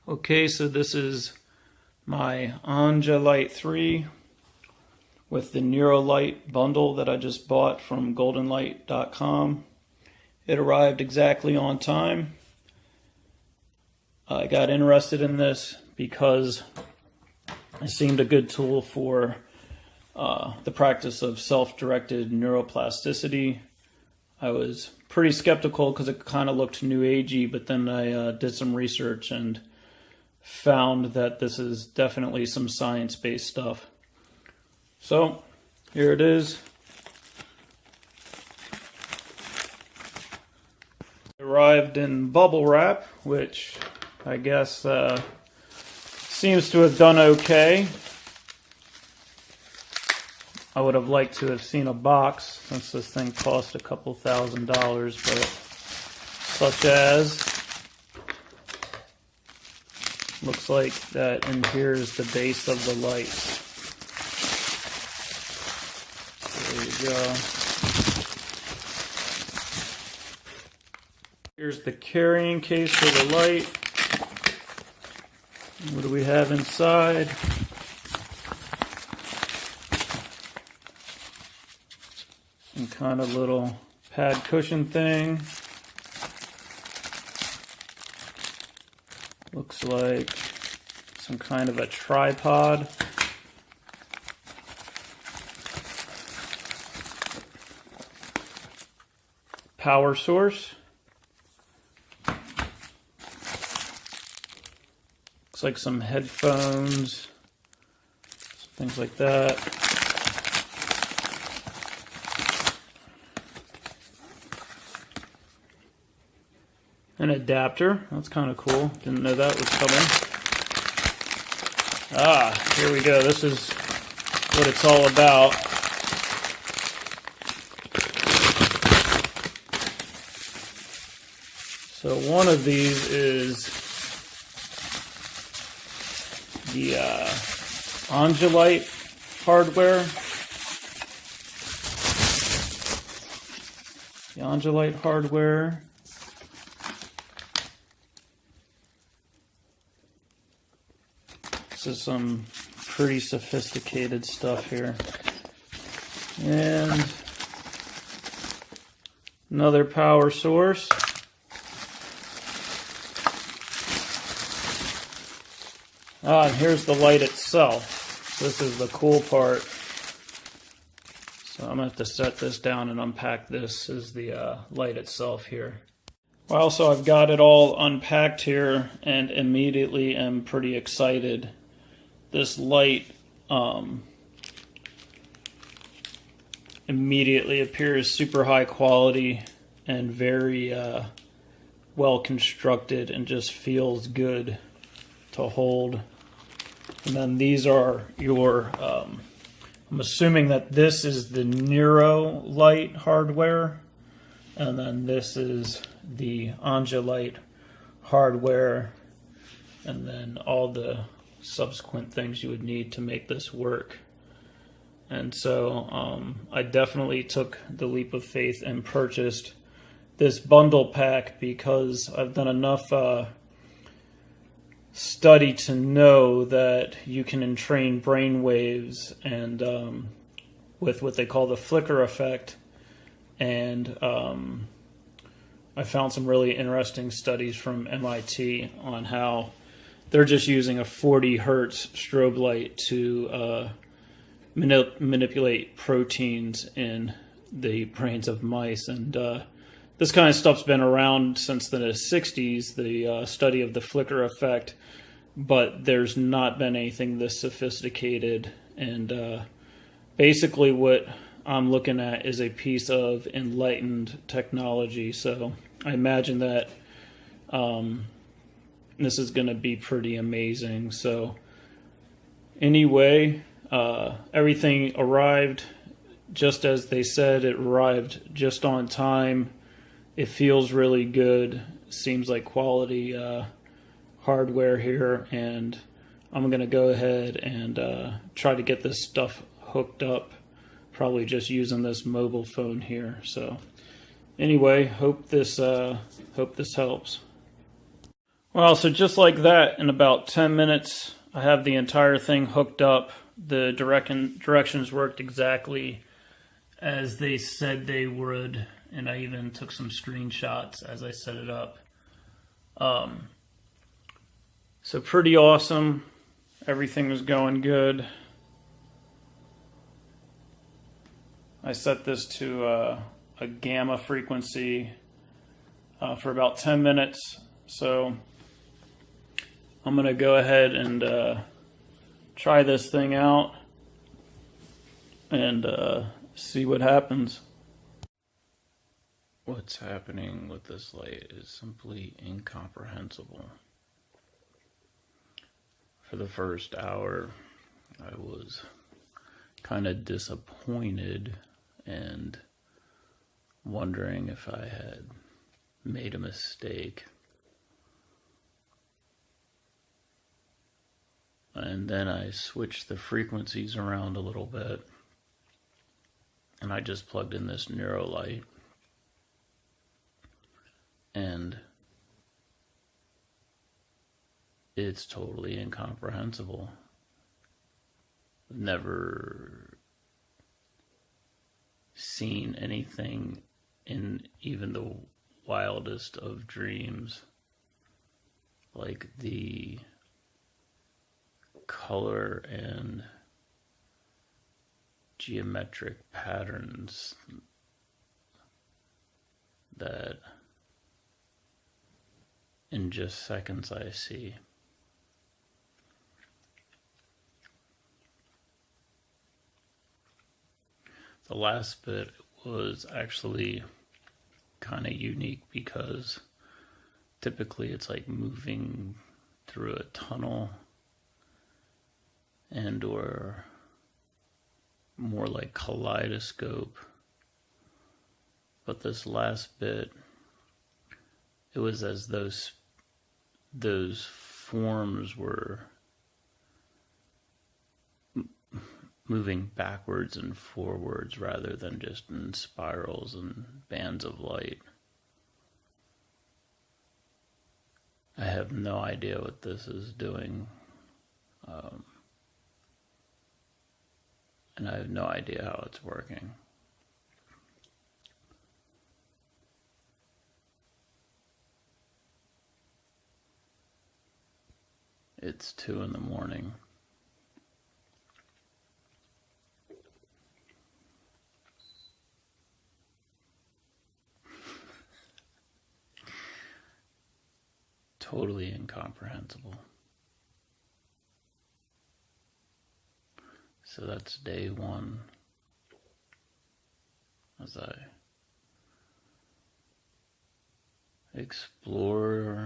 Okay, so this is my Lite 3 with the Nerulight bundle that I just bought from goldenlight.com. It arrived exactly on time. I got interested in this because it seemed a good tool for the practice of self-directed neuroplasticity. I was pretty skeptical because it kind of looked new agey, but then I did some research and found that this is definitely some science-based stuff. So here it is. It arrived in bubble wrap, which I guess seems to have done okay. I would have liked to have seen a box since this thing cost a couple $1,000, but such as, looks like that, and here's the base of the light. There you go. Here's the carrying case for the light. What do we have inside? Some kind of little pad cushion thing. Looks like some kind of a tripod. Power source. Looks like some headphones, things like that. An adapter, that's kind of cool. Didn't know that was coming. Ah, here we go. This is what it's all about. So one of these is the Lite hardware. The Lite hardware. This is some pretty sophisticated stuff here. And another power source. Ah, and here's the light itself. This is the cool part. So I'm going to have to set this down and unpack this. This is the light itself here. Well, so I've got it all unpacked here and immediately am pretty excited. This light immediately appears super high quality and very well constructed and just feels good to hold. And then these are your, I'm assuming that this is the Nerulight hardware, and then this is the Lite hardware, and then all the subsequent things you would need to make this work. And so I definitely took the leap of faith and purchased this bundle pack because I've done enough study to know that you can entrain brain waves and with what they call the flicker effect. And I found some really interesting studies from MIT on how they're just using a 40 hertz strobe light to manipulate proteins in the brains of mice. And this kind of stuff's been around since the 60s, the study of the flicker effect, but there's not been anything this sophisticated. And basically what I'm looking at is a piece of enlightened technology. So I imagine that this is going to be pretty amazing. So anyway, everything arrived just as they said. It arrived just on time. It feels really good. Seems like quality hardware here, and I'm going to go ahead and try to get this stuff hooked up, probably just using this mobile phone here. So anyway, hope this helps. Well, so just like that, in about 10 minutes, I have the entire thing hooked up. The directions worked exactly as they said they would, and I even took some screenshots as I set it up. So pretty awesome. Everything was going good. I set this to a gamma frequency for about 10 minutes. So I'm going to go ahead and try this thing out and see what happens. What's happening with this light is simply incomprehensible. For the first hour, I was kind of disappointed and wondering if I had made a mistake. And then I switched the frequencies around a little bit, and I just plugged in this Nerulight, and it's totally incomprehensible. Never seen anything in even the wildest of dreams like the color and geometric patterns that in just seconds I see. The last bit was actually kind of unique because typically it's like moving through a tunnel and or more like kaleidoscope. But this last bit, it was as those forms were moving backwards and forwards rather than just in spirals and bands of light. I have no idea what this is doing. And I have no idea how it's working. It's 2 in the morning. Totally incomprehensible. So that's day 1 as I explore